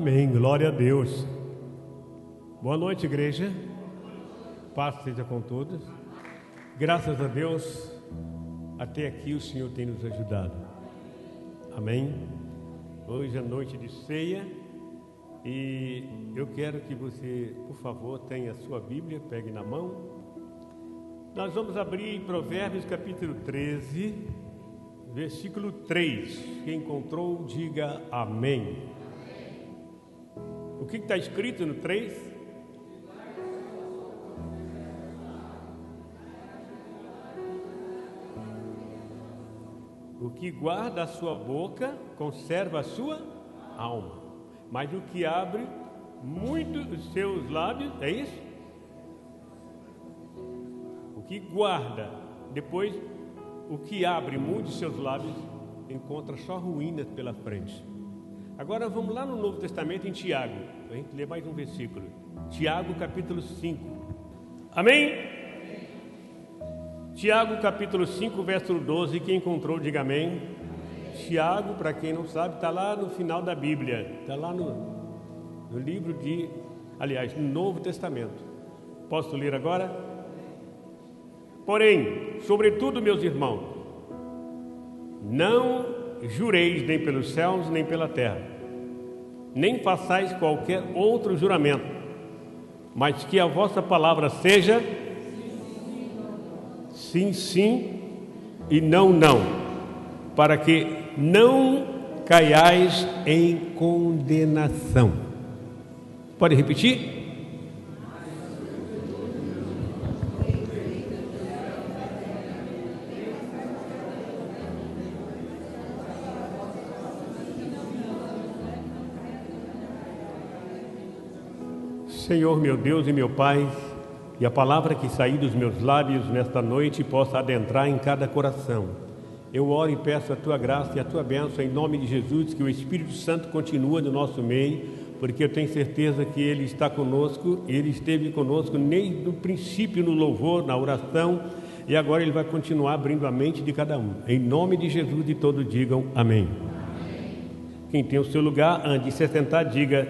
Amém, glória a Deus. Boa noite, igreja. Paz seja com todos. Graças a Deus, até aqui o Senhor tem nos ajudado. Amém. Hoje é noite de ceia e eu quero que você, por favor, tenha a sua Bíblia, pegue na mão. Nós vamos abrir Provérbios capítulo 13, versículo 3. Quem encontrou, diga amém. O que está escrito no 3? O que guarda a sua boca conserva a sua alma, mas o que abre muito os seus lábios, é isso? O que guarda, depois o que abre muito os seus lábios encontra só ruínas pela frente. Agora vamos lá no Novo Testamento em Tiago, a gente lê mais um versículo. Tiago capítulo 5. Amém? Tiago capítulo 5, verso 12, quem encontrou, diga amém. Tiago, para quem não sabe, está lá no final da Bíblia, está lá no livro no Novo Testamento. Posso ler agora? Porém, sobretudo, meus irmãos, não jureis nem pelos céus, nem pela terra, nem façais qualquer outro juramento, mas que a vossa palavra seja sim, sim e não, não, para que não caiais em condenação. Pode repetir? Senhor, meu Deus e meu Pai, e a palavra que sair dos meus lábios nesta noite possa adentrar em cada coração. Eu oro e peço a Tua graça e a Tua bênção em nome de Jesus, que o Espírito Santo continue no nosso meio, porque eu tenho certeza que Ele está conosco, Ele esteve conosco desde o princípio no louvor, na oração, e agora Ele vai continuar abrindo a mente de cada um. Em nome de Jesus, de todos digam amém. Quem tem o seu lugar, antes de se sentar, diga: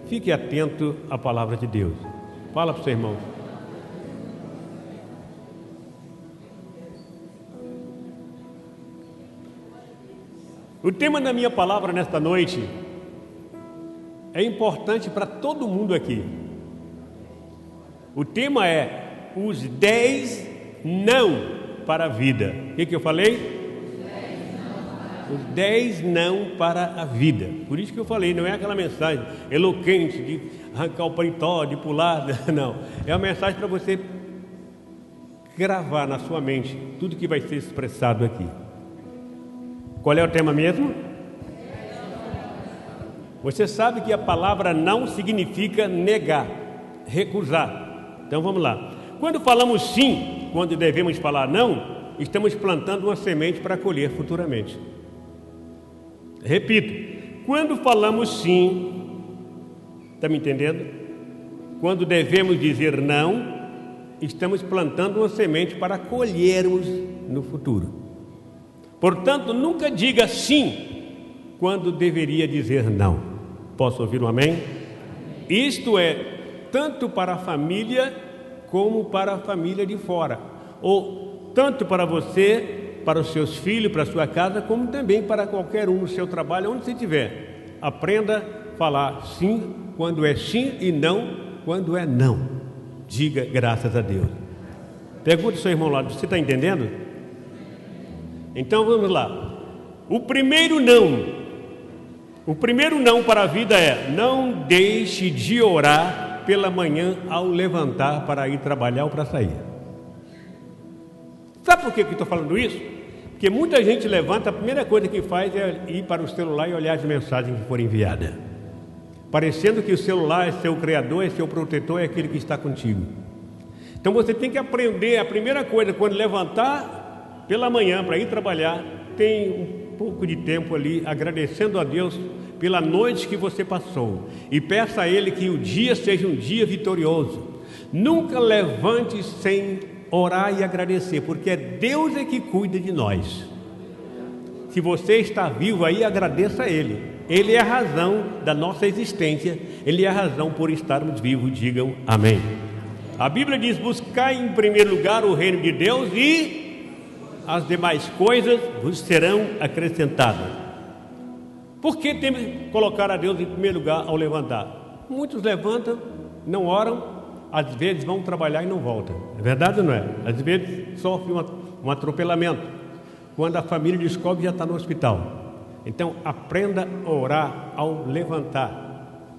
fique atento à palavra de Deus. Fala para o seu irmão. O tema da minha palavra nesta noite é importante para todo mundo aqui. O tema é os 10 não para a vida. O que eu falei? Os 10 não para a vida. Por isso que eu falei, não é aquela mensagem eloquente de arrancar o paletó, de pular, não. É uma mensagem para você gravar na sua mente tudo que vai ser expressado aqui. Qual é o tema mesmo? Você sabe que a palavra não significa negar, recusar. Então vamos lá. Quando falamos sim, quando devemos falar não, estamos plantando uma semente para colher futuramente. Repito, quando falamos sim, está me entendendo? Quando devemos dizer não, estamos plantando uma semente para colhermos no futuro. Portanto, nunca diga sim quando deveria dizer não. Posso ouvir um amém? Isto é tanto para a família como para a família de fora, ou tanto para você, para os seus filhos, para a sua casa, como também para qualquer um no seu trabalho, onde você estiver. Aprenda a falar sim quando é sim e não quando é não. Diga graças a Deus. Pergunte ao seu irmão lá, você está entendendo? Então vamos lá. O primeiro não para a vida é: não deixe de orar pela manhã ao levantar para ir trabalhar ou para sair. Sabe por que eu estou falando isso? Porque muita gente levanta, a primeira coisa que faz é ir para o celular e olhar as mensagens que foram enviadas, parecendo que o celular é seu criador, é seu protetor, é aquele que está contigo. Então você tem que aprender, a primeira coisa, quando levantar pela manhã para ir trabalhar, tem um pouco de tempo ali agradecendo a Deus pela noite que você passou, e peça a Ele que o dia seja um dia vitorioso. Nunca levante sem orar e agradecer, porque é Deus que cuida de nós. Se você está vivo aí, agradeça a Ele. Ele é a razão da nossa existência, Ele é a razão por estarmos vivos. Digam amém. A Bíblia diz: buscai em primeiro lugar o reino de Deus e as demais coisas vos serão acrescentadas. Por que temos que colocar a Deus em primeiro lugar ao levantar? Muitos levantam, não oram, às vezes vão trabalhar e não voltam. É verdade ou não é? Às vezes sofrem um atropelamento. Quando a família descobre, já está no hospital. Então aprenda a orar ao levantar,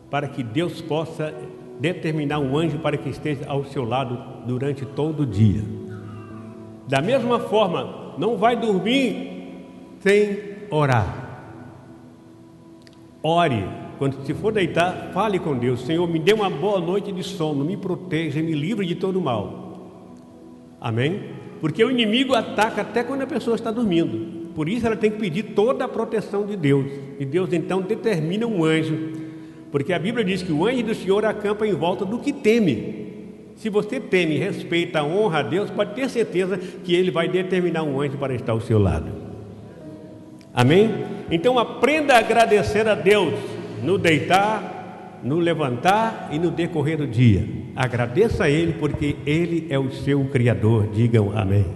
para que Deus possa determinar um anjo para que esteja ao seu lado durante todo o dia. Da mesma forma, não vai dormir sem orar. Ore. Quando se for deitar, fale com Deus: Senhor, me dê uma boa noite de sono, me proteja e me livre de todo mal. Amém? Porque o inimigo ataca até quando a pessoa está dormindo. Por isso ela tem que pedir toda a proteção de Deus. E Deus então determina um anjo, porque a Bíblia diz que o anjo do Senhor acampa em volta do que teme. Se você teme, respeita, honra a Deus, pode ter certeza que Ele vai determinar um anjo para estar ao seu lado. Amém? Então aprenda a agradecer a Deus no deitar, no levantar e no decorrer do dia. Agradeça a Ele, porque Ele é o seu Criador. Digam amém.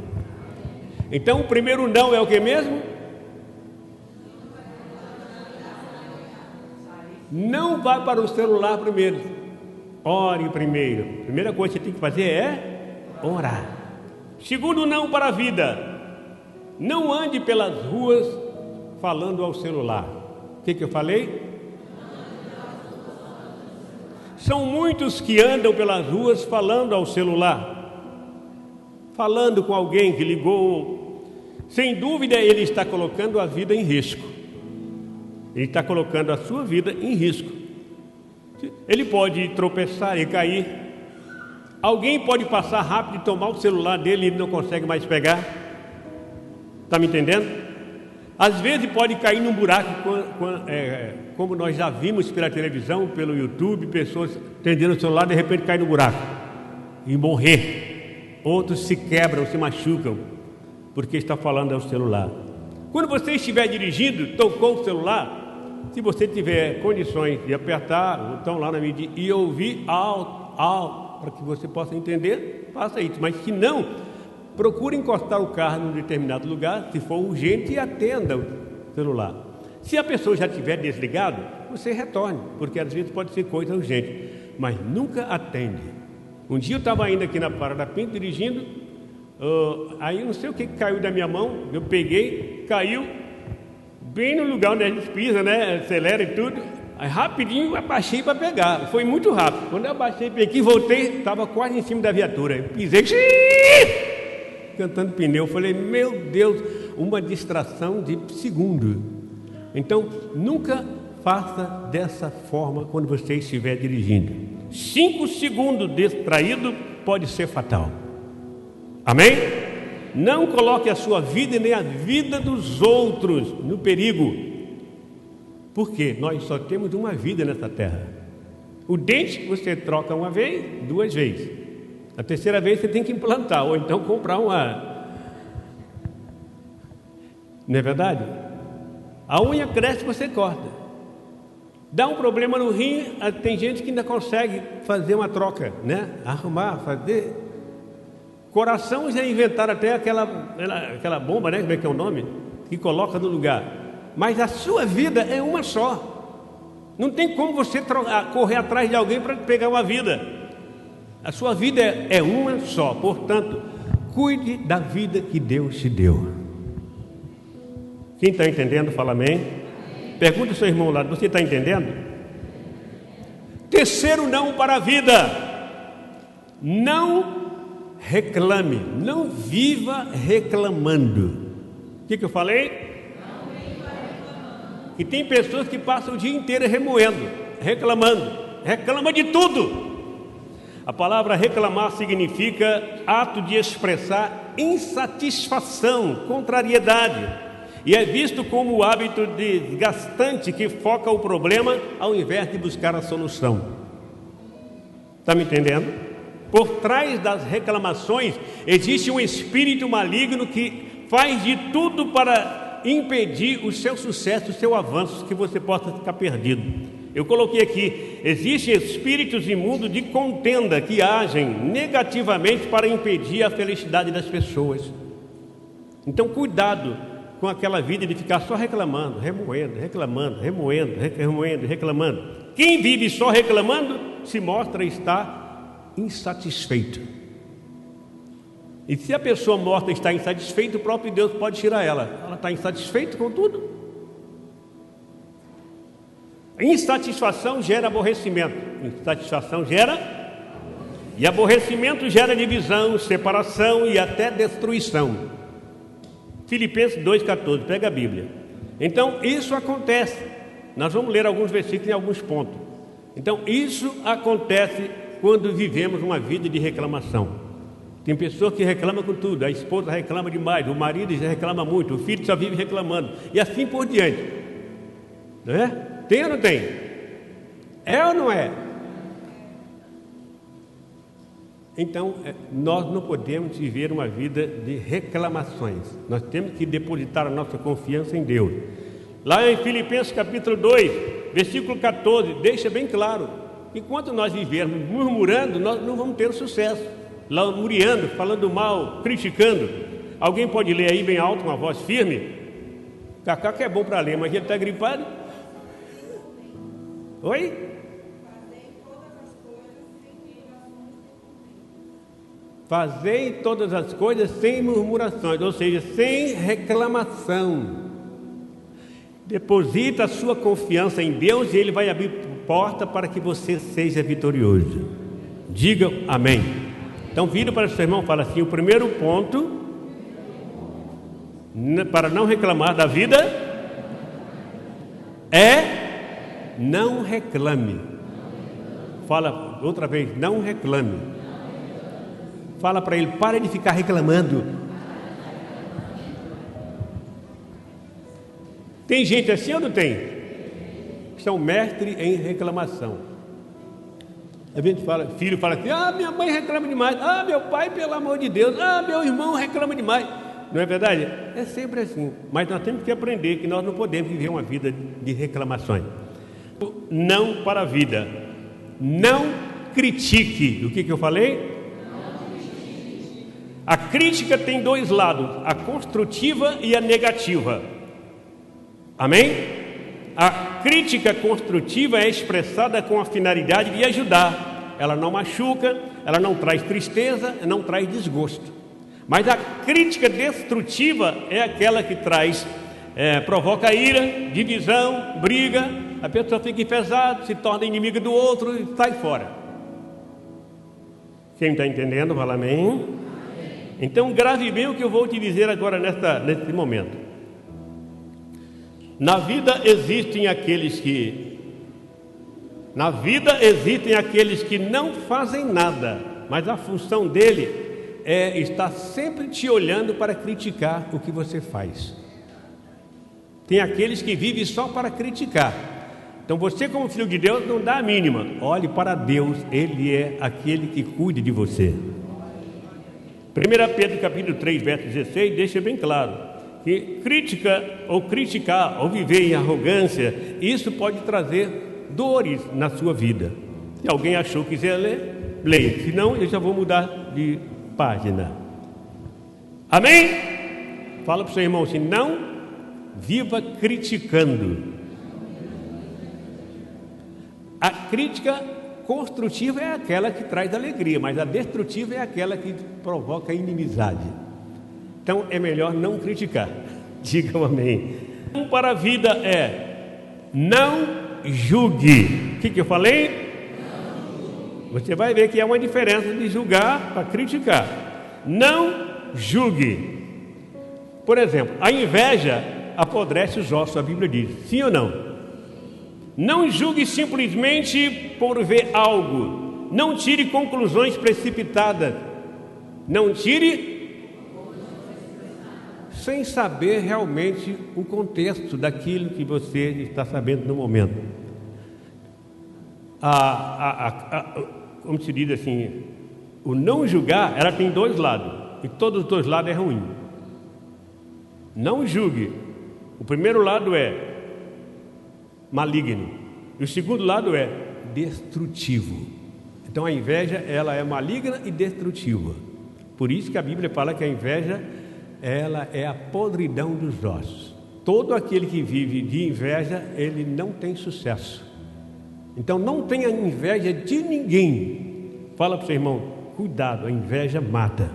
Então o primeiro não é o que mesmo? Não vá para o celular primeiro. Ore primeiro. Primeira coisa que você tem que fazer é orar. Segundo não para a vida. Não ande pelas ruas falando ao celular. O que eu falei? São muitos que andam pelas ruas falando ao celular, falando com alguém que ligou. Sem dúvida ele está colocando a vida em risco. Ele está colocando a sua vida em risco. Ele pode tropeçar e cair. Alguém pode passar rápido e tomar o celular dele e ele não consegue mais pegar. Está me entendendo? Às vezes pode cair num buraco, como nós já vimos pela televisão, pelo YouTube, pessoas tenderam o celular, de repente cai no buraco e morrer. Outros se quebram, se machucam, porque está falando ao celular. Quando você estiver dirigindo, tocou o celular, se você tiver condições de apertar o botão lá na mídia e ouvir alto, para que você possa entender, faça isso. Mas se não, procure encostar o carro em um determinado lugar, se for urgente, e atenda o celular. Se a pessoa já tiver desligado, você retorne, porque às vezes pode ser coisa urgente, mas nunca atende. Um dia eu estava indo aqui na Parada Pinto, dirigindo, aí eu não sei o que caiu da minha mão, eu peguei, caiu bem no lugar onde a gente pisa, né? Acelera e tudo. Aí rapidinho abaixei para pegar. Foi muito rápido. Quando eu abaixei, peguei, voltei, estava quase em cima da viatura. Eu pisei, cantando pneu. Falei, meu Deus, uma distração de segundo. Então, nunca faça dessa forma quando você estiver dirigindo. 5 segundos distraído pode ser fatal. Amém? Não coloque a sua vida e nem a vida dos outros no perigo. Porque nós só temos uma vida nessa terra. O dente você troca uma vez, 2 vezes. A terceira vez você tem que implantar, ou então comprar uma. Não é verdade? A unha cresce, você corta. Dá um problema no rim, tem gente que ainda consegue fazer uma troca, né? Arrumar, fazer. Coração já inventaram até aquela bomba, né? Como é que é o nome? Que coloca no lugar. Mas a sua vida é uma só. Não tem como você correr atrás de alguém para pegar uma vida. A sua vida é uma só. Portanto, cuide da vida que Deus te deu. Quem está entendendo, fala amém. Pergunta ao seu irmão lá, você está entendendo? Terceiro não para a vida. Não reclame, não viva reclamando. O que eu falei? Não viva reclamando. E tem pessoas que passam o dia inteiro remoendo, reclamando, reclama de tudo. A palavra reclamar significa ato de expressar insatisfação, contrariedade, e é visto como o hábito desgastante que foca o problema ao invés de buscar a solução. Está me entendendo? Por trás das reclamações existe um espírito maligno que faz de tudo para impedir o seu sucesso, o seu avanço, que você possa ficar perdido. Eu coloquei aqui: existem espíritos imundos de contenda que agem negativamente para impedir a felicidade das pessoas. Então, cuidado com aquela vida de ficar só reclamando, remoendo, reclamando, remoendo, remoendo, reclamando. Quem vive só reclamando se mostra estar insatisfeito. E se a pessoa morta está insatisfeita, o próprio Deus pode tirar ela. Ela está insatisfeita com tudo. Insatisfação gera aborrecimento. Insatisfação gera, e aborrecimento gera divisão, separação e até destruição. Filipenses 2,14, pega a Bíblia. Então, isso acontece. Nós vamos ler alguns versículos em alguns pontos. Então, isso acontece quando vivemos uma vida de reclamação. Tem pessoa que reclama com tudo. A esposa reclama demais, o marido já reclama muito, o filho só vive reclamando, e assim por diante. Não é? Tem ou não tem? É ou não é? Então, nós não podemos viver uma vida de reclamações. Nós temos que depositar a nossa confiança em Deus. Lá em Filipenses capítulo 2, versículo 14, deixa bem claro: enquanto nós vivermos murmurando, nós não vamos ter sucesso. Lamuriando, falando mal, criticando. Alguém pode ler aí bem alto, com uma voz firme? Cacá que é bom para ler, mas ele está gripado. Oi? Fazei todas as coisas sem murmurações, ou seja, sem reclamação. Deposita a sua confiança em Deus e Ele vai abrir porta para que você seja vitorioso. Diga amém. Então vira para o seu irmão e fala assim: o primeiro ponto para não reclamar da vida é não reclame. Fala outra vez: não reclame. Fala para ele: para de ficar reclamando. Tem gente assim ou não tem? Que são mestres em reclamação. A gente fala, filho fala assim: ah, minha mãe reclama demais. Ah, meu pai, pelo amor de Deus. Ah, meu irmão reclama demais. Não é verdade? É sempre assim. Mas nós temos que aprender que nós não podemos viver uma vida de reclamações. Não para a vida. Não critique. O que eu falei? A crítica tem dois lados: a construtiva e a negativa. Amém? A crítica construtiva é expressada com a finalidade de ajudar. Ela não machuca, ela não traz tristeza, não traz desgosto. Mas a crítica destrutiva é aquela que traz, provoca ira, divisão, briga. A pessoa fica enfesada, se torna inimiga do outro e sai fora. Quem está entendendo, fala amém. Então grave bem o que eu vou te dizer agora nesse momento. Na vida existem aqueles que não fazem nada, mas a função dele é estar sempre te olhando para criticar o que você faz. Tem aqueles que vivem só para criticar. Então você, como filho de Deus, não dá a mínima. Olhe para Deus, Ele é aquele que cuida de você. 1 Pedro capítulo 3, verso 16, deixa bem claro que crítica ou criticar ou viver em arrogância, isso pode trazer dores na sua vida. Se alguém achou que quiser ler, leia. Se não, eu já vou mudar de página. Amém? Fala para o seu irmão assim: não viva criticando. A crítica construtiva é aquela que traz alegria, mas a destrutiva é aquela que provoca inimizade. Então é melhor não criticar. Digam amém. Para a vida é não julgue. O que eu falei? Você vai ver que há uma diferença de julgar para criticar. Não julgue. Por exemplo, a inveja apodrece os ossos, a Bíblia diz. Sim ou não? Não julgue simplesmente por ver algo. Não tire conclusões precipitadas. Não tire sem saber realmente o contexto daquilo que você está sabendo no momento. Como se diz assim, o não julgar, ela tem dois lados, e todos os dois lados é ruim. Não julgue, O primeiro lado é maligno, e o segundo lado é destrutivo. Então a inveja, ela é maligna e destrutiva. Por isso que a Bíblia fala que a inveja, ela é a podridão dos ossos. Todo aquele que vive de inveja, ele não tem sucesso. Então não tenha inveja de ninguém. Fala para o seu irmão, cuidado, a inveja mata.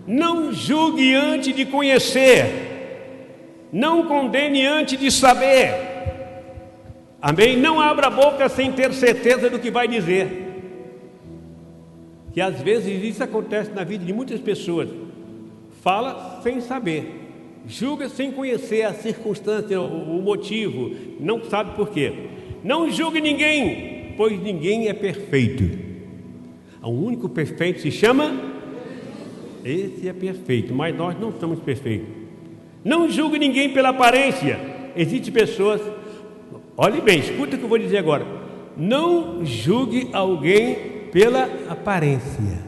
Não julgue antes de conhecer, não condene antes de saber. Amém? Não abra a boca sem ter certeza do que vai dizer. Que às vezes isso acontece na vida de muitas pessoas. Fala sem saber, julga sem conhecer a circunstância, o motivo, não sabe por quê. Não julgue ninguém, pois ninguém é perfeito. O único perfeito se chama, esse é perfeito, mas nós não somos perfeitos. Não julgue ninguém pela aparência. Existem pessoas, olhe bem, escuta o que eu vou dizer agora. Não julgue alguém pela aparência,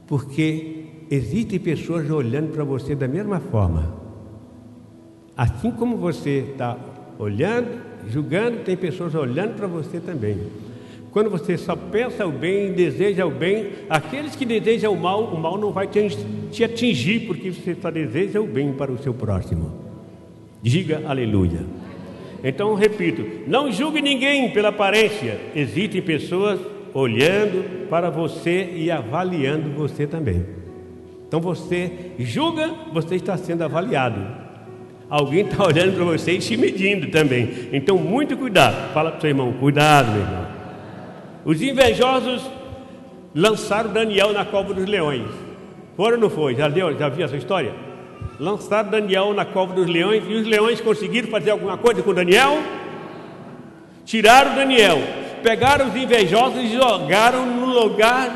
porque existem pessoas olhando para você da mesma forma. Assim como você está olhando, julgando, tem pessoas olhando para você também. Quando você só pensa o bem, deseja o bem, aqueles que desejam o mal não vai te atingir, porque você só deseja o bem para o seu próximo. Diga aleluia. Então, repito, não julgue ninguém pela aparência. Existem pessoas olhando para você e avaliando você também. Então você julga, você está sendo avaliado. Alguém está olhando para você e te medindo também. Então muito cuidado. Fala para o seu irmão, cuidado, meu irmão. Os invejosos lançaram Daniel na cova dos leões. Foram ou não foi? Já viu essa história? Lançaram Daniel na cova dos leões e os leões conseguiram fazer alguma coisa com Daniel? Tiraram Daniel. Pegaram os invejosos e jogaram no lugar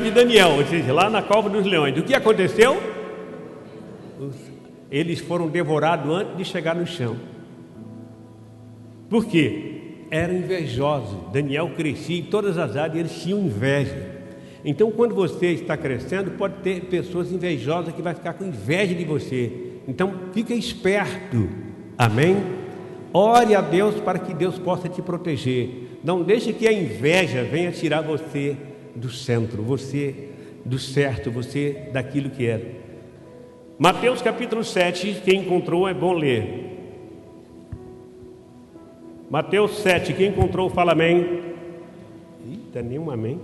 de Daniel, ou seja, lá na cova dos leões. O que aconteceu? Eles foram devorados antes de chegar no chão. Por quê? Eram invejosos. Daniel crescia em todas as áreas e eles tinham inveja. Então, quando você está crescendo, pode ter pessoas invejosas que vai ficar com inveja de você. Então, fica esperto. Amém? Ore a Deus para que Deus possa te proteger. Não deixe que a inveja venha tirar você do centro, você do certo, você daquilo que é. Mateus capítulo 7, quem encontrou é bom ler. Mateus 7, quem encontrou fala amém. Eita, nenhum amém.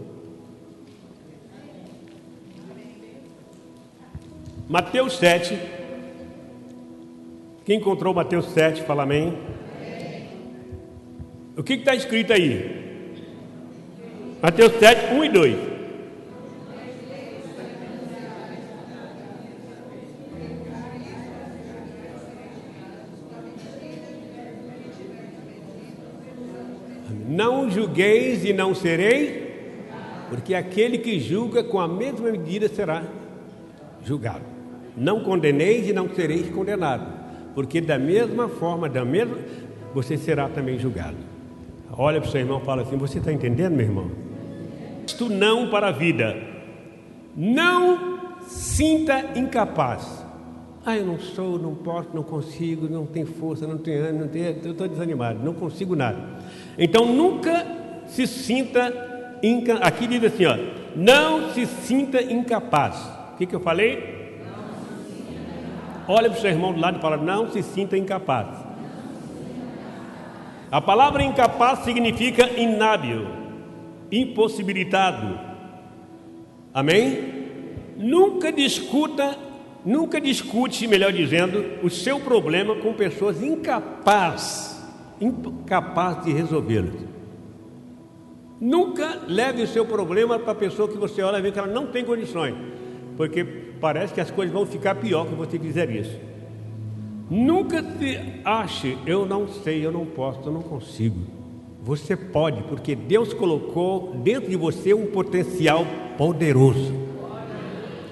Mateus 7, quem encontrou Mateus 7 fala amém. O que está escrito aí? Mateus 7, 1 e 2. Não julgueis e não sereis, porque aquele que julga com a mesma medida será julgado. Não condeneis e não sereis condenados, porque da mesma forma, você será também julgado. Olha para o seu irmão e fala assim, você está entendendo, meu irmão? Isto não para a vida. Não sinta incapaz. Eu não sou, não posso, não consigo, não tenho força, não tenho ânimo, eu estou desanimado, não consigo nada. Então nunca se sinta incapaz. Aqui diz assim, ó, não se sinta incapaz. O que eu falei? Olha para o seu irmão do lado e fala, não se sinta incapaz. A palavra incapaz significa inábil, impossibilitado. Amém? Nunca discute, melhor dizendo, o seu problema com pessoas incapazes de resolvê-lo. Nunca leve o seu problema para a pessoa que você olha e vê que ela não tem condições, porque parece que as coisas vão ficar pior que você fizer isso. Nunca se ache, eu não sei, eu não posso, eu não consigo. Você pode, porque Deus colocou dentro de você um potencial poderoso.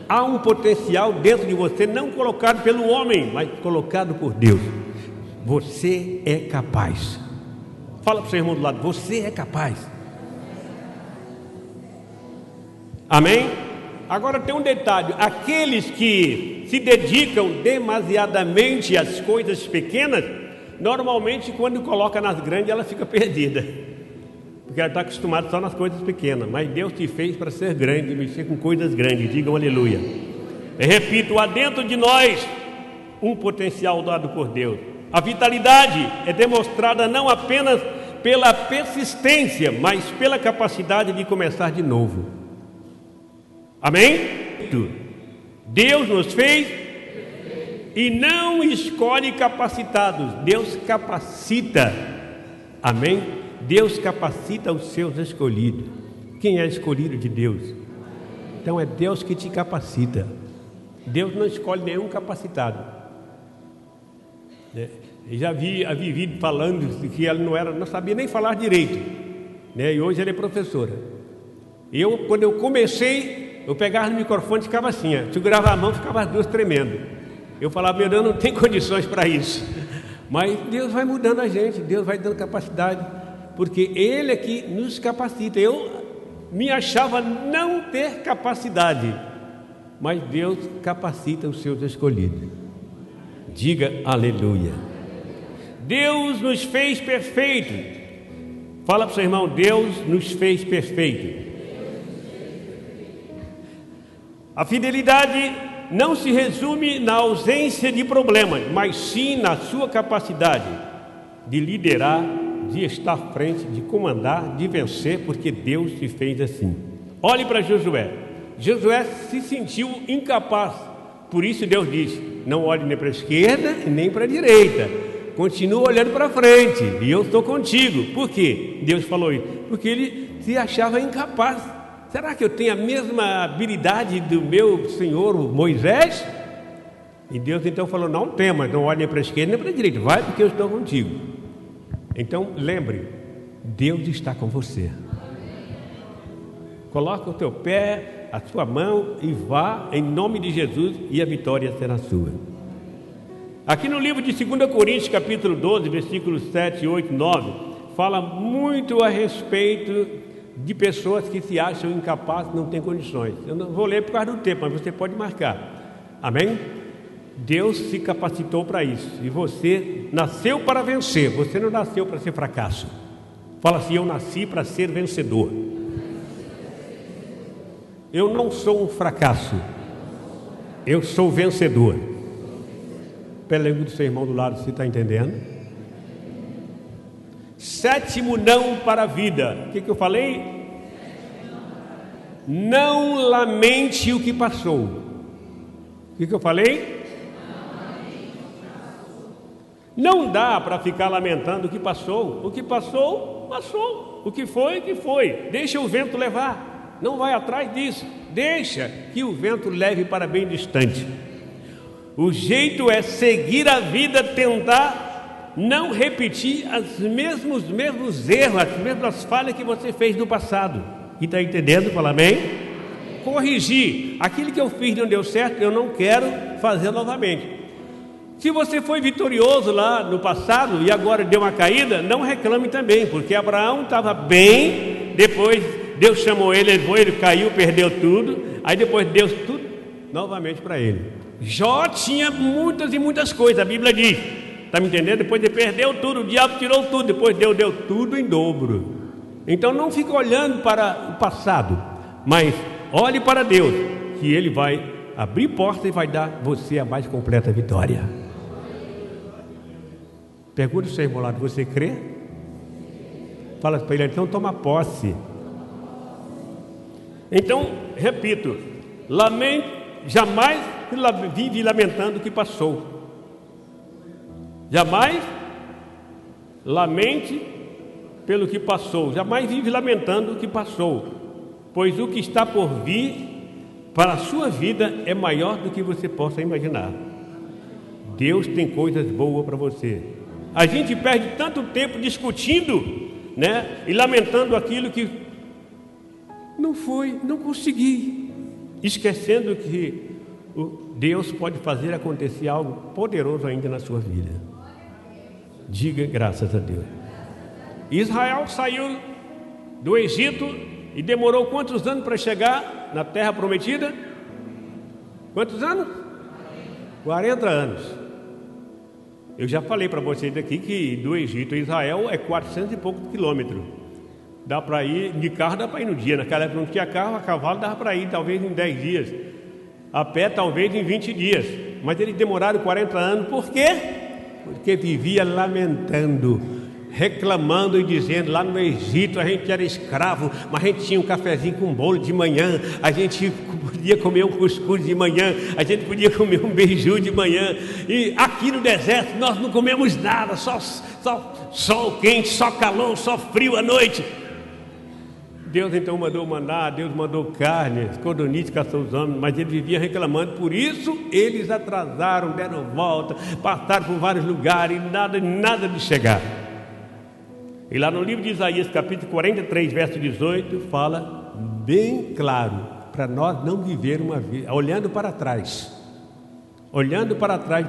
Há um potencial dentro de você, não colocado pelo homem, mas colocado por Deus. Você é capaz. Fala para o seu irmão do lado, você é capaz. Amém? Agora tem um detalhe, aqueles que se dedicam demasiadamente às coisas pequenas, normalmente quando coloca nas grandes ela fica perdida, porque ela está acostumada só nas coisas pequenas. Mas Deus te fez para ser grande e mexer com coisas grandes. Digam aleluia. Eu repito, há dentro de nós um potencial dado por Deus. A vitalidade é demonstrada não apenas pela persistência, mas pela capacidade de começar de novo. Amém? Deus nos fez e não escolhe capacitados. Deus capacita. Amém? Deus capacita os seus escolhidos. Quem é escolhido de Deus? Então é Deus que te capacita. Deus não escolhe nenhum capacitado. Eu já vi a Vivi falando que ela não sabia nem falar direito, e hoje ela é professora. Quando eu comecei, eu pegava no microfone e ficava assim, segurava a mão, ficava as duas tremendo. Eu falava, meu Deus, não tem condições para isso. Mas Deus vai mudando a gente, Deus vai dando capacidade, porque Ele é que nos capacita. Eu me achava não ter capacidade, mas Deus capacita os seus escolhidos. Diga aleluia. Deus nos fez perfeitos. Fala para o seu irmão, Deus nos fez perfeitos. A fidelidade não se resume na ausência de problemas, mas sim na sua capacidade de liderar, de estar à frente, de comandar, de vencer, porque Deus te fez assim. Olhe para Josué. Josué se sentiu incapaz, por isso Deus disse: não olhe nem para a esquerda nem para a direita, continua olhando para frente, e eu estou contigo. Por quê? Deus falou isso, porque ele se achava incapaz. Será que eu tenho a mesma habilidade do meu senhor Moisés? E Deus então falou: não temas, não olhe nem para a esquerda nem para a direita, vai, porque eu estou contigo. Então lembre, Deus está com você. Coloca o teu pé, a sua mão e vá em nome de Jesus, e a vitória será sua. Aqui no livro de 2 Coríntios capítulo 12, versículos 7, 8 e 9, fala muito a respeito de pessoas que se acham incapazes, não têm condições. Eu não vou ler por causa do tempo, mas você pode marcar. Amém? Deus se capacitou para isso, e você nasceu para vencer, você não nasceu para ser fracasso. Fala assim: eu nasci para ser vencedor. Eu não sou um fracasso, eu sou vencedor. Pergunta do seu irmão do lado, você está entendendo? Sétimo não para a vida. O que eu falei? Não lamente o que passou. O que eu falei? Não dá para ficar lamentando o que passou. O que passou, passou. O que foi, que foi. Deixa o vento levar. Não vai atrás disso. Deixa que o vento leve para bem distante. O jeito é seguir a vida, tentar não repetir os mesmos erros, as mesmas falhas que você fez no passado. E está entendendo? Fala amém? Corrigir. Aquilo que eu fiz não deu certo, eu não quero fazer novamente. Se você foi vitorioso lá no passado e agora deu uma caída, não reclame também, porque Abraão estava bem, depois Deus chamou ele, ele caiu, perdeu tudo, aí depois Deus tudo novamente para ele. Jó tinha muitas e muitas coisas, a Bíblia diz, está me entendendo? Depois ele perdeu tudo, o diabo tirou tudo, depois Deus deu tudo em dobro. Então não fique olhando para o passado, mas olhe para Deus, que Ele vai abrir porta e vai dar você a mais completa vitória. Pergunta o seu irmão lá, você crê? Fala para ele, então toma posse. Então, repito, jamais vive lamentando o que passou. Jamais lamente pelo que passou. Jamais vive lamentando o que passou. Pois o que está por vir para a sua vida é maior do que você possa imaginar. Deus tem coisas boas para você. A gente perde tanto tempo discutindo, e lamentando aquilo que não foi, não consegui, esquecendo que Deus pode fazer acontecer algo poderoso ainda na sua vida. Diga graças a Deus. Israel saiu do Egito e demorou quantos anos para chegar na terra prometida? Quantos anos? 40 anos. Eu já falei para vocês aqui que do Egito a Israel é 400 e poucos quilômetros. Dá para ir, de carro dá para ir no dia. Naquela época não tinha carro, a cavalo dava para ir talvez em 10 dias. A pé talvez em 20 dias. Mas eles demoraram 40 anos. Por quê? Porque vivia lamentando, reclamando e dizendo: lá no Egito a gente era escravo, mas a gente tinha um cafezinho com bolo de manhã, a gente podia comer um cuscuz de manhã, a gente podia comer um beiju de manhã, e aqui no deserto nós não comemos nada, só sol quente, só calor, só frio à noite. Deus então mandou maná, Deus mandou carne, codorniz caçou os homens, mas ele vivia reclamando. Por isso eles atrasaram, deram volta, passaram por vários lugares, nada de chegar. E lá no livro de Isaías, capítulo 43, verso 18, fala bem claro, para nós não viver uma vida olhando para trás,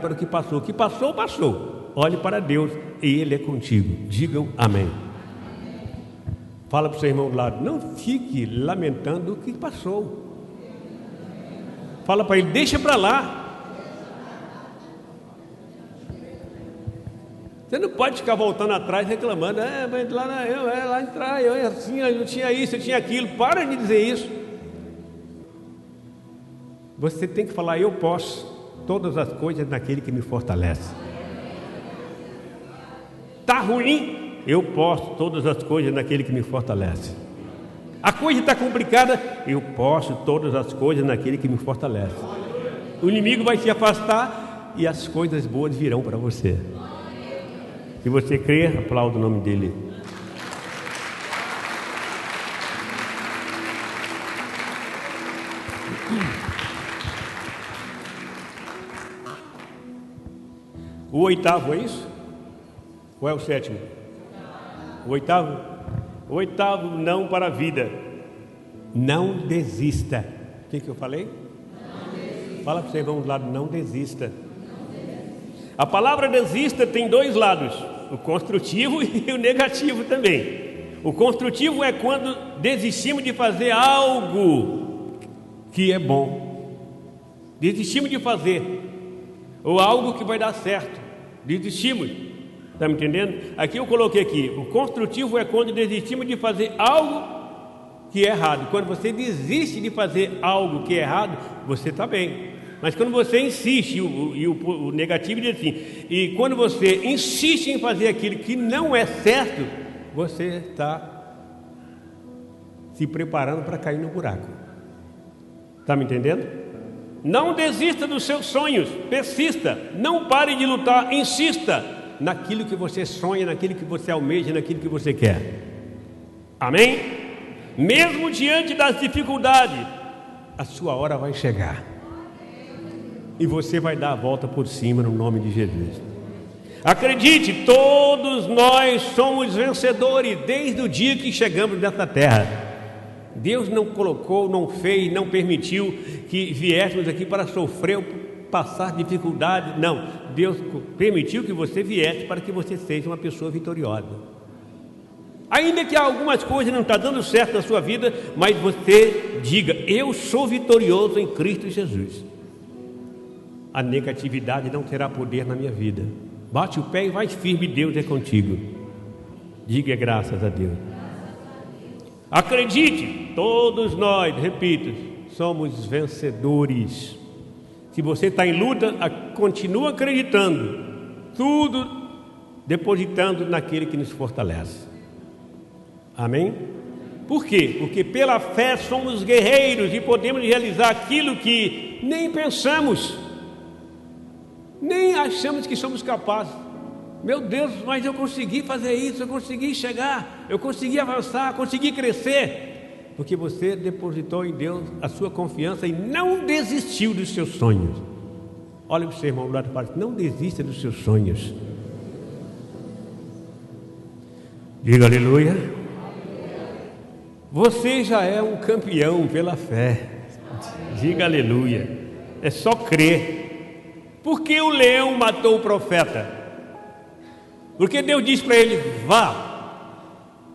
para o que passou. O que passou, passou. Olhe para Deus e Ele é contigo. Digam amém. Fala para o seu irmão do lado: não fique lamentando o que passou. Fala para ele: deixa para lá. Você não pode ficar voltando atrás reclamando: mas lá atrás, eu tinha isso, eu tinha aquilo. Para de dizer isso. Você tem que falar: eu posso todas as coisas naquele que me fortalece. Está ruim? Eu posso todas as coisas naquele que me fortalece. A coisa está complicada? Eu posso todas as coisas naquele que me fortalece. O inimigo vai se afastar e as coisas boas virão para você. Se você crer, aplauda o nome dele. O oitavo é isso? Ou é o sétimo? O oitavo? O oitavo, não para a vida. Não desista. O que eu falei? Fala para o seu irmão do lado: não desista. A palavra desista tem dois lados: o construtivo e o negativo também. O construtivo é quando desistimos de fazer algo que é bom. Desistimos de fazer, ou algo que vai dar certo. Desistimos. Está me entendendo? Aqui eu coloquei aqui: o construtivo é quando desistimos de fazer algo que é errado. Quando você desiste de fazer algo que é errado, você está bem. Mas quando você insiste, o negativo diz assim, e quando você insiste em fazer aquilo que não é certo, você está se preparando para cair no buraco. Está me entendendo? Não desista dos seus sonhos, persista, não pare de lutar, insista naquilo que você sonha, naquilo que você almeja, naquilo que você quer. Amém? Mesmo diante das dificuldades, a sua hora vai chegar e você vai dar a volta por cima no nome de Jesus. Acredite, todos nós somos vencedores desde o dia que chegamos nessa terra. Deus não colocou, não fez, não permitiu que viéssemos aqui para sofrer, passar dificuldade. Não, Deus permitiu que você viesse para que você seja uma pessoa vitoriosa. Ainda que algumas coisas não estão dando certo na sua vida, mas você diga: eu sou vitorioso em Cristo Jesus. A negatividade não terá poder na minha vida. Bate o pé e vai firme, Deus é contigo. Diga graças a Deus. Acredite, todos nós, repito, somos vencedores. Se você está em luta, continua acreditando, tudo depositando naquele que nos fortalece. Amém? Por quê? Porque pela fé somos guerreiros e podemos realizar aquilo que nem pensamos, nem achamos que somos capazes. Meu Deus, mas eu consegui fazer isso, eu consegui chegar, eu consegui avançar, consegui crescer. Porque você depositou em Deus a sua confiança e não desistiu dos seus sonhos. Olha para o seu irmão do lado e fala: não desista dos seus sonhos. Diga aleluia. Você já é um campeão pela fé. Diga aleluia. É só crer. Por que o leão matou o profeta? Porque Deus disse para ele: vá.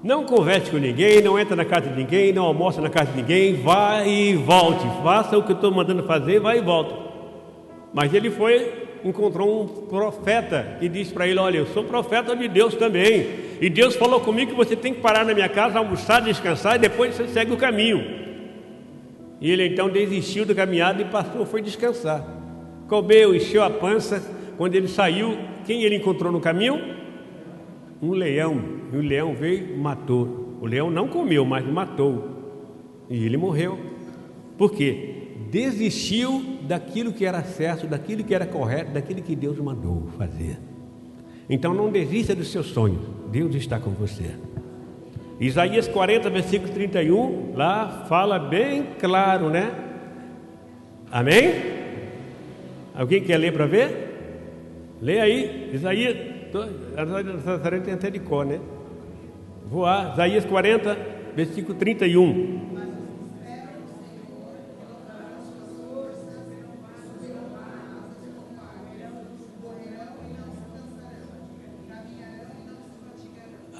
Não converse com ninguém, não entra na casa de ninguém, não almoça na casa de ninguém, vá e volte. Faça o que eu estou mandando fazer, vá e volta. Mas ele encontrou um profeta e disse para ele: olha, eu sou profeta de Deus também, e Deus falou comigo que você tem que parar na minha casa, almoçar, descansar, e depois você segue o caminho. E ele então desistiu da caminhada e foi descansar. Comeu, encheu a pança. Quando ele saiu, quem ele encontrou no caminho? Um leão. E o leão veio e matou. O leão não comeu, mas matou. E ele morreu. Por quê? Desistiu daquilo que era certo, daquilo que era correto, daquilo que Deus mandou fazer. Então não desista dos seus sonhos. Deus está com você. Isaías 40, versículo 31, lá fala bem claro, né? Amém? Alguém quer ler para ver? Lê aí, Isaías, tem até de cor, né? Vou lá, Isaías 40, versículo 31.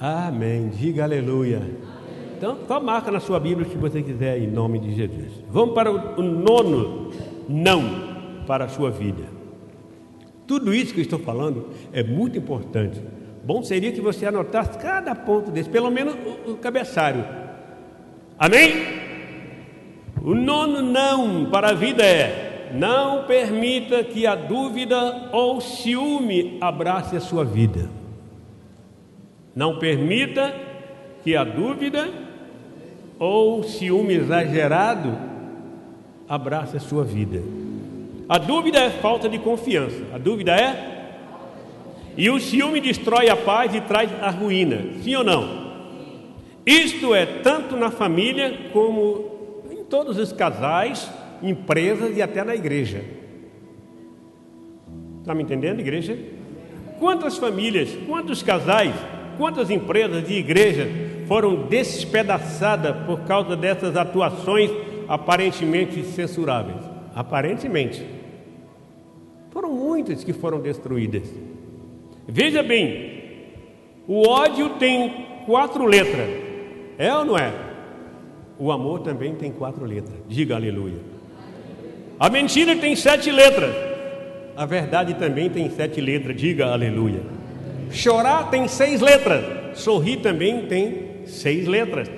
Amém, diga aleluia. Então, só marca na sua Bíblia se você quiser, em nome de Jesus. Vamos para o nono não para a sua vida. Tudo isso que eu estou falando é muito importante. Bom seria que você anotasse cada ponto desse, pelo menos o cabeçalho. Amém? O nono não para a vida é: não permita que a dúvida ou ciúme abrace a sua vida. Não permita que a dúvida ou ciúme exagerado abrace a sua vida. A dúvida é falta de confiança. A dúvida é? E o ciúme destrói a paz e traz a ruína. Sim ou não? Isto é tanto na família como em todos os casais, empresas e até na igreja. Está me entendendo, igreja? Quantas famílias, quantos casais, quantas empresas e igrejas foram despedaçadas por causa dessas atuações aparentemente censuráveis? Aparentemente. Foram muitas que foram destruídas. Veja bem, o ódio tem 4 letras. É ou não é? O amor também tem 4 letras. Diga aleluia. A mentira tem 7 letras. A verdade também tem 7 letras. Diga aleluia. Chorar tem 6 letras. Sorrir também tem 6 letras.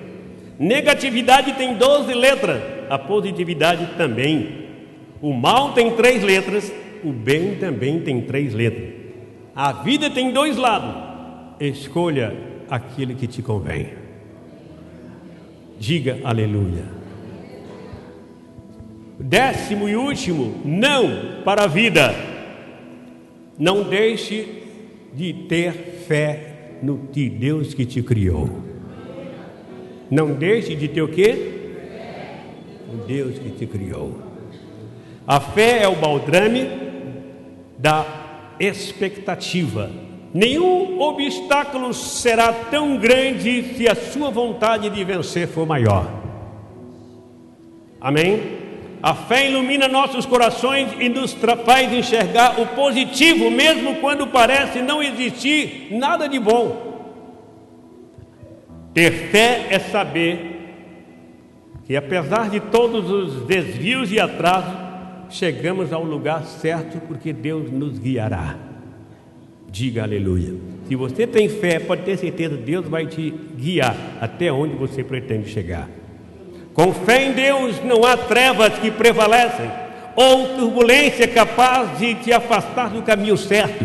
Negatividade tem 12 letras. A positividade também. O mal tem 3 letras. O bem também tem 3 letras. A vida tem 2 lados. Escolha aquele que te convém. Diga aleluia. 10º e último não para a vida: não deixe de ter fé no Deus que te criou. Não deixe de ter o quê? O Deus que te criou. A fé é o baldrame da expectativa. Nenhum obstáculo será tão grande se a sua vontade de vencer for maior. Amém? A fé ilumina nossos corações e nos faz enxergar o positivo, mesmo quando parece não existir nada de bom. Ter fé é saber que, apesar de todos os desvios e atrasos, chegamos ao lugar certo, porque Deus nos guiará. Diga aleluia. Se você tem fé, pode ter certeza, Deus vai te guiar até onde você pretende chegar. Com fé em Deus não há trevas que prevalecem, ou turbulência capaz de te afastar do caminho certo.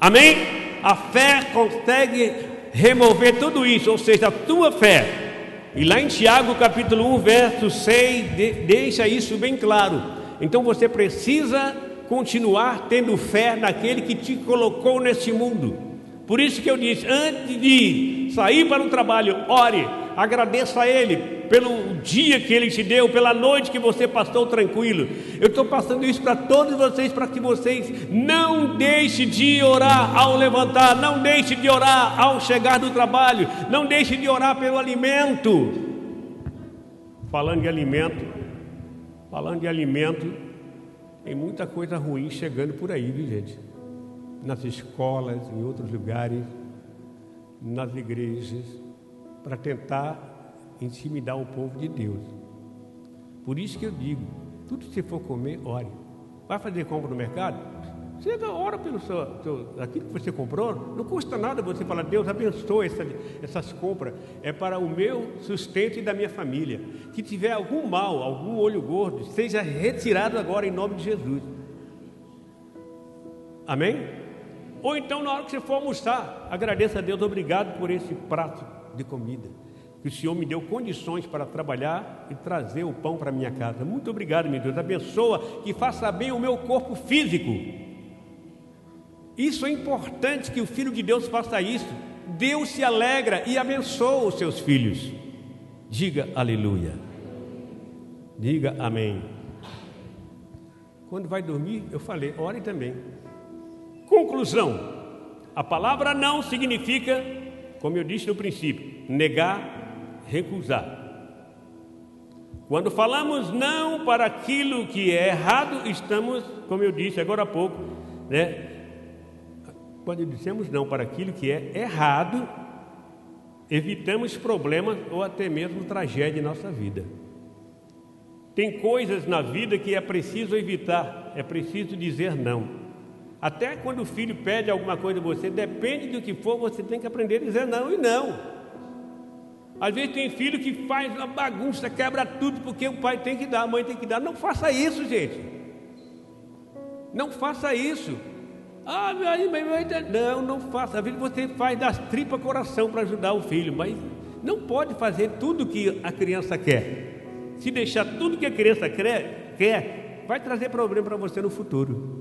Amém? A fé consegue remover tudo isso, ou seja, a tua fé. E lá em Tiago capítulo 1, verso 6, deixa isso bem claro. Então você precisa continuar tendo fé naquele que te colocou neste mundo. Por isso que eu disse, antes de sair para o trabalho, ore, agradeça a Ele pelo dia que Ele te deu, pela noite que você passou tranquilo. Eu estou passando isso para todos vocês, para que vocês não deixem de orar ao levantar, não deixem de orar ao chegar do trabalho, não deixem de orar pelo alimento. Falando de alimento, tem muita coisa ruim chegando por aí, viu, gente? Nas escolas, em outros lugares, nas igrejas, para tentar intimidar o povo de Deus. Por isso que eu digo, tudo que você for comer, ore. Vai fazer compra no mercado? Chega, ora pelo aquilo que você comprou. Não custa nada você falar: Deus abençoe essas compras. É para o meu sustento e da minha família. Se tiver algum mal, algum olho gordo, seja retirado agora em nome de Jesus. Amém? Ou então, na hora que você for almoçar, agradeça a Deus: obrigado por esse prato de comida, que o Senhor me deu condições para trabalhar e trazer o pão para a minha casa. Muito obrigado, meu Deus. Abençoa, que faça bem o meu corpo físico. Isso é importante, que o Filho de Deus faça isso. Deus se alegra e abençoa os seus filhos. Diga aleluia. Diga amém. Quando vai dormir, eu falei, ore também. Conclusão: a palavra não significa, como eu disse no princípio, negar, recusar. Quando falamos não para aquilo que é errado, estamos, como eu disse agora há pouco, né? Quando dissemos não para aquilo que é errado, evitamos problemas ou até mesmo tragédia em nossa vida. Tem coisas na vida que é preciso evitar, é preciso dizer não. Até quando o filho pede alguma coisa de você, depende do que for, você tem que aprender a dizer não e não. Às vezes tem filho que faz uma bagunça, quebra tudo porque o pai tem que dar, a mãe tem que dar. Não faça isso, gente. Não faça isso. Não faça. Às vezes você faz das tripas coração para ajudar o filho, mas não pode fazer tudo que a criança quer. Se deixar tudo que a criança quer, vai trazer problema para você no futuro.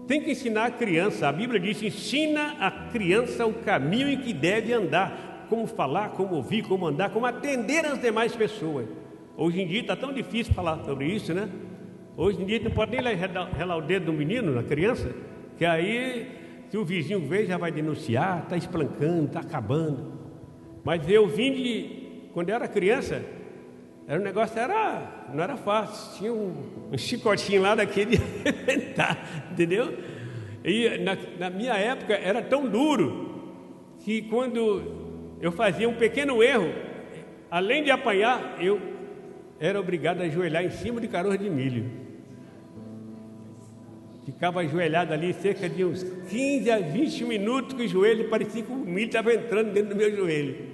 Tem que ensinar a criança. A Bíblia diz: ensina a criança o caminho em que deve andar, como falar, como ouvir, como andar, como atender as demais pessoas. Hoje em dia está tão difícil falar sobre isso, né? Hoje em dia não pode nem relar o dedo do menino, na criança, que aí, se o vizinho ver, já vai denunciar, está espancando, está acabando. Mas eu vim quando eu era criança, o negócio não era fácil, tinha um chicotinho lá daquele de arrebentar, entendeu? E na minha época era tão duro, que quando eu fazia um pequeno erro, além de apanhar, eu era obrigado a ajoelhar em cima de caroço de milho. Ficava ajoelhado ali cerca de uns 15 a 20 minutos, que o joelho parecia que o milho estava entrando dentro do meu joelho.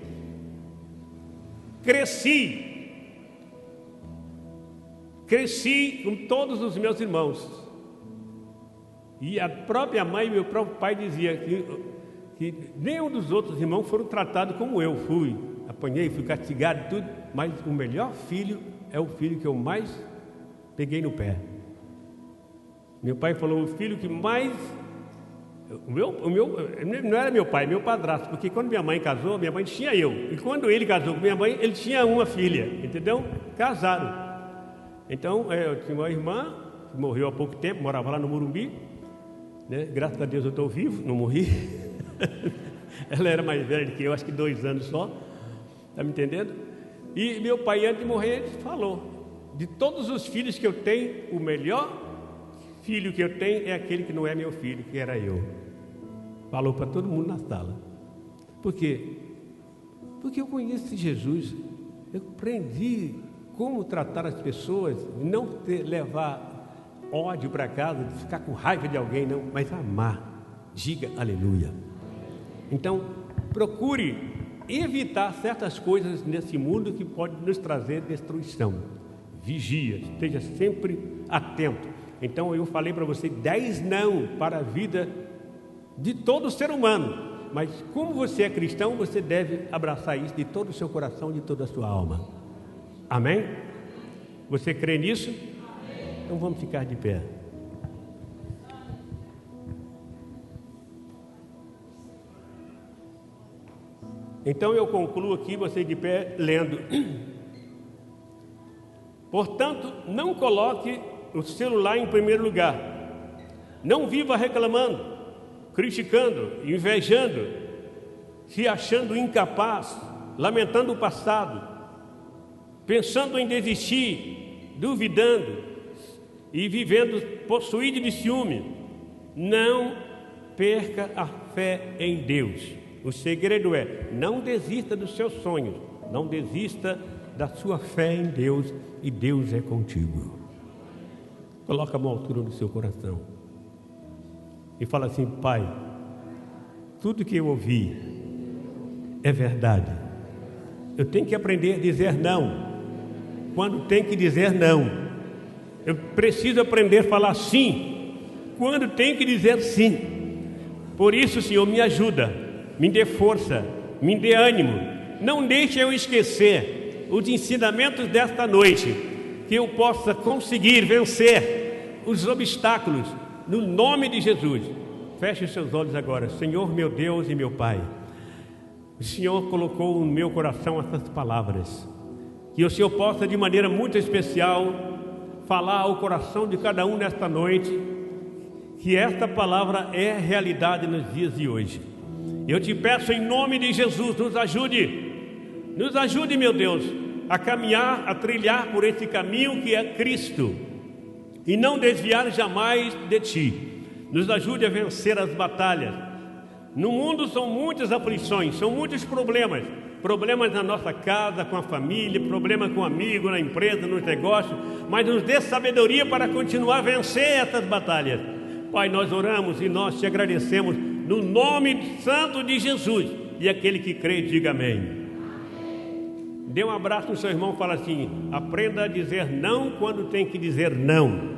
Cresci com todos os meus irmãos. E a própria mãe e meu próprio pai diziam que nenhum dos outros irmãos foram tratados como eu fui. Apanhei, fui castigado, tudo. Mas o melhor filho é o filho que eu mais peguei no pé. Meu pai falou: o filho que mais... não era meu pai, meu padrasto, porque quando minha mãe casou, minha mãe tinha eu. E quando ele casou com minha mãe, ele tinha uma filha, entendeu? Casaram. Então, eu tinha uma irmã, que morreu há pouco tempo, morava lá no Morumbi, né? Graças a Deus eu estou vivo, não morri. Ela era mais velha do que eu, acho que 2 anos só, está me entendendo? E meu pai, antes de morrer, ele falou: de todos os filhos que eu tenho, o melhor filho que eu tenho é aquele que não é meu filho, que era eu. Falou para todo mundo na sala. Por quê? Porque eu conheço Jesus. Eu aprendi como tratar as pessoas, não levar ódio para casa, ficar com raiva de alguém, não, mas amar. Diga aleluia. Então, procure evitar certas coisas nesse mundo que pode nos trazer destruição. Vigia, esteja sempre atento. Então eu falei para você 10 não para a vida de todo ser humano, mas como você é cristão, você deve abraçar isso de todo o seu coração, de toda a sua alma. Amém? Você crê nisso? Amém. Então vamos ficar de pé. Então eu concluo aqui, você de pé, lendo: portanto, não coloque o celular em primeiro lugar. Não viva reclamando, criticando, invejando, se achando incapaz, lamentando o passado, pensando em desistir, duvidando e vivendo possuído de ciúme. Não perca a fé em Deus. O segredo é: não desista dos seus sonhos, não desista da sua fé em Deus, e Deus é contigo. Coloca a mão à altura do seu coração e fala assim: Pai, tudo que eu ouvi é verdade. Eu tenho que aprender a dizer não quando tem que dizer não. Eu preciso aprender a falar sim quando tem que dizer sim. Por isso, Senhor, me ajuda, me dê força, me dê ânimo. Não deixe eu esquecer os ensinamentos desta noite, que eu possa conseguir vencer os obstáculos, no nome de Jesus. Feche os seus olhos agora. Senhor, meu Deus e meu Pai, o Senhor colocou no meu coração essas palavras, que o Senhor possa de maneira muito especial falar ao coração de cada um nesta noite, que esta palavra é realidade nos dias de hoje. Eu te peço em nome de Jesus, nos ajude, meu Deus, a caminhar, a trilhar por esse caminho que é Cristo, e não desviar jamais de Ti. Nos ajude a vencer as batalhas. No mundo são muitas aflições, são muitos problemas na nossa casa, com a família, problema com o amigo, na empresa, nos negócios, mas nos dê sabedoria para continuar a vencer essas batalhas. Pai, nós oramos e nós te agradecemos no nome santo de Jesus, e aquele que crê, diga amém. Dê um abraço no seu irmão e fala assim: aprenda a dizer não quando tem que dizer não.